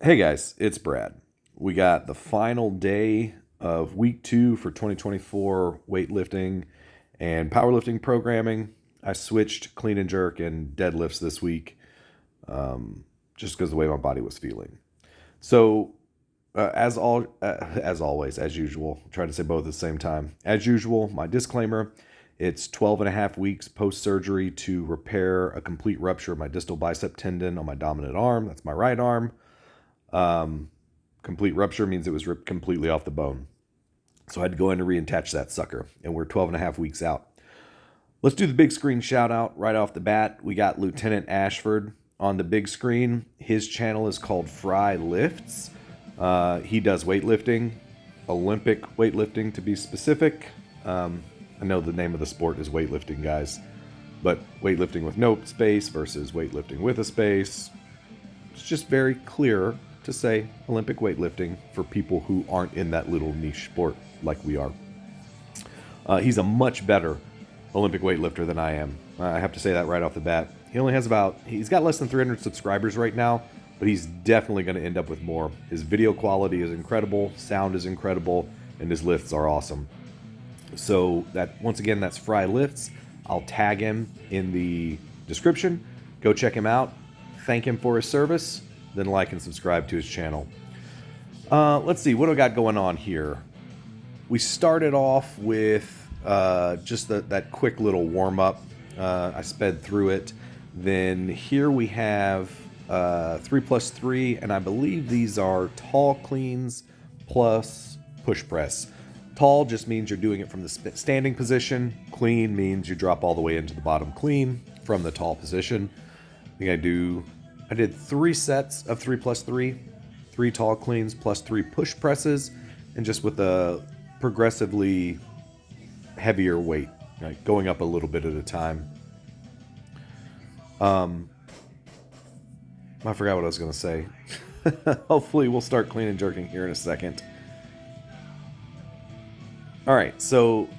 Hey guys, it's Brad. We got the final day of week 2 for 2024 weightlifting and powerlifting programming. I switched clean and jerk and deadlifts this week just because the way my body was feeling. So, as always, as usual, trying to say both at the same time. As usual, my disclaimer, it's 12 and a half weeks post-surgery to repair a complete rupture of my distal bicep tendon on my dominant arm. That's my right arm. Complete rupture means it was ripped completely off the bone. So I had to go in and reattach that sucker, and we're 12 and a half weeks out. Let's do the big screen shout out right off the bat. We got Lieutenant Ashford on the big screen. His channel is called Fry Lifts. He does weightlifting, Olympic weightlifting to be specific. I know the name of the sport is weightlifting, guys, but weightlifting with no space versus weightlifting with a space. It's just very clear to say Olympic weightlifting for people who aren't in that little niche sport like we are. He's a much better Olympic weightlifter than I am. I have to say that right off the bat. He's got less than 300 subscribers right now, but he's definitely going to end up with more. His video quality is incredible, sound is incredible, and his lifts are awesome. So once again, that's Fry Lifts. I'll tag him in the description. Go check him out. Thank him for his service. Then like and subscribe to his channel. Let's see, what do I got going on here? We started off with just that quick little warm-up. I sped through it. Then here we have 3+3, and I believe these are tall cleans plus push press. Tall just means you're doing it from the standing position. Clean means you drop all the way into the bottom clean from the tall position. I think I did 3 sets of 3+3, 3 tall cleans plus 3 push presses, and just with a progressively heavier weight, right, going up a little bit at a time. I forgot what I was going to say. Hopefully we'll start clean and jerking here in a second. All right, so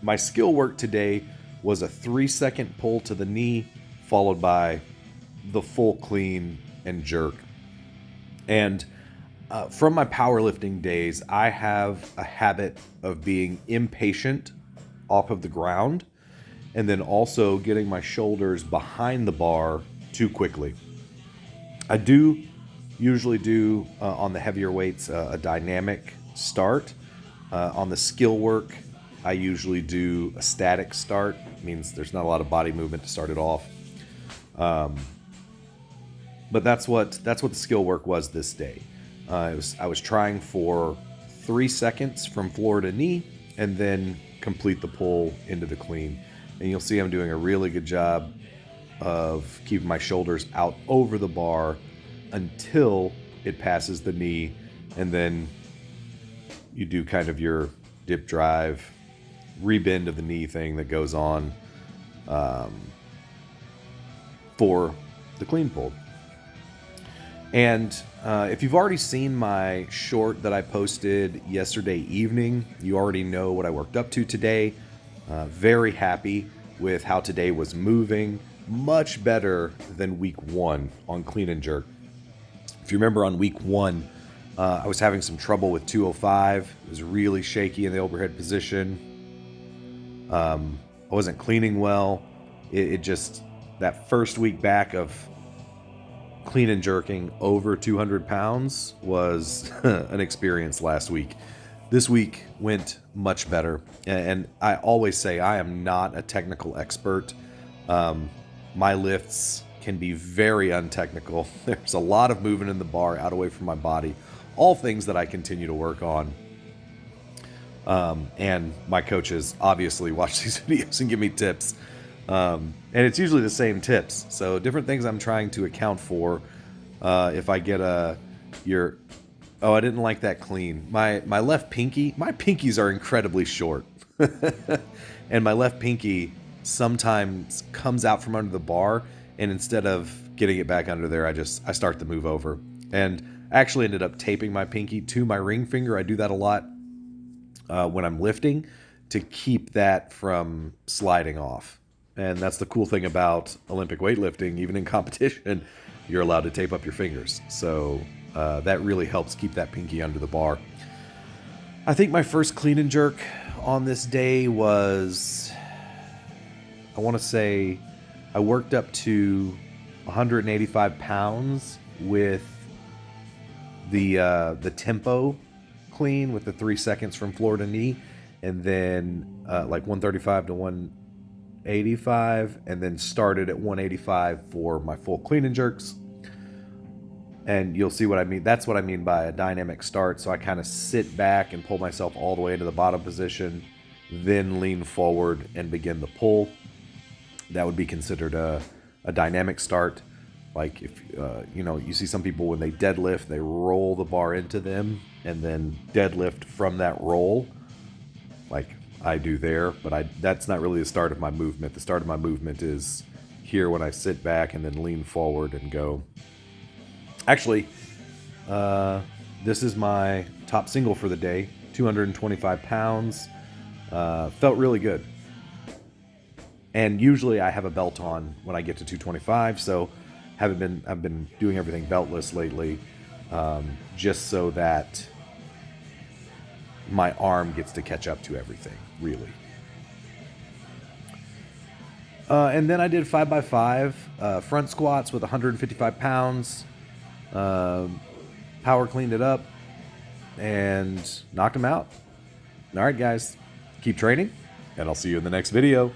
my skill work today was a 3-second pull to the knee, followed by the full clean and jerk. And from my powerlifting days, I have a habit of being impatient off of the ground and then also getting my shoulders behind the bar too quickly. I do usually do on the heavier weights a dynamic start. On the skill work, I usually do a static start. It means there's not a lot of body movement to start it off. But that's what the skill work was this day. I was trying for 3 seconds from floor to knee and then complete the pull into the clean. And you'll see I'm doing a really good job of keeping my shoulders out over the bar until it passes the knee, and then you do kind of your dip drive, rebend of the knee thing that goes on for the clean pull. And if you've already seen my short that I posted yesterday evening, you already know what I worked up to today. Very happy with how today was moving. Much better than week 1 on clean and jerk. If you remember on week 1, I was having some trouble with 205. It was really shaky in the overhead position. I wasn't cleaning well. It just, that first week back of clean and jerking over 200 pounds was an experience last week. This week went much better. And I always say I am not a technical expert. My lifts can be very untechnical. There's a lot of movement in the bar out away from my body. All things that I continue to work on. And my coaches obviously watch these videos and give me tips. And it's usually the same tips. So different things I'm trying to account for. If I get I didn't like that clean. My left pinky, my pinkies are incredibly short. And my left pinky sometimes comes out from under the bar, and instead of getting it back under there, I start the move over. And I actually ended up taping my pinky to my ring finger. I do that a lot when I'm lifting to keep that from sliding off. And that's the cool thing about Olympic weightlifting, even in competition. you're allowed to tape up your fingers. So that really helps keep that pinky under the bar. I think my first clean and jerk on this day was, I want to say, I worked up to 185 pounds with the tempo clean with the 3 seconds from floor to knee, and then like 135 to 185, and then started at 185 for my full clean and jerks. And you'll see what I mean. That's what I mean by a dynamic start. So I kind of sit back and pull myself all the way into the bottom position, then lean forward and begin the pull. That would be considered a dynamic start. Like if you see some people when they deadlift, they roll the bar into them and then deadlift from that roll, like I do there. But that's not really the start of my movement. The start of my movement is here when I sit back and then lean forward and go. Actually, this is my top single for the day, 225 pounds. Felt really good. And usually I have a belt on when I get to 225, so I've been doing everything beltless lately, just so that my arm gets to catch up to everything, really. And then I did 5x5 front squats with 155 pounds. Power cleaned it up and knocked them out. All right, guys, keep training, and I'll see you in the next video.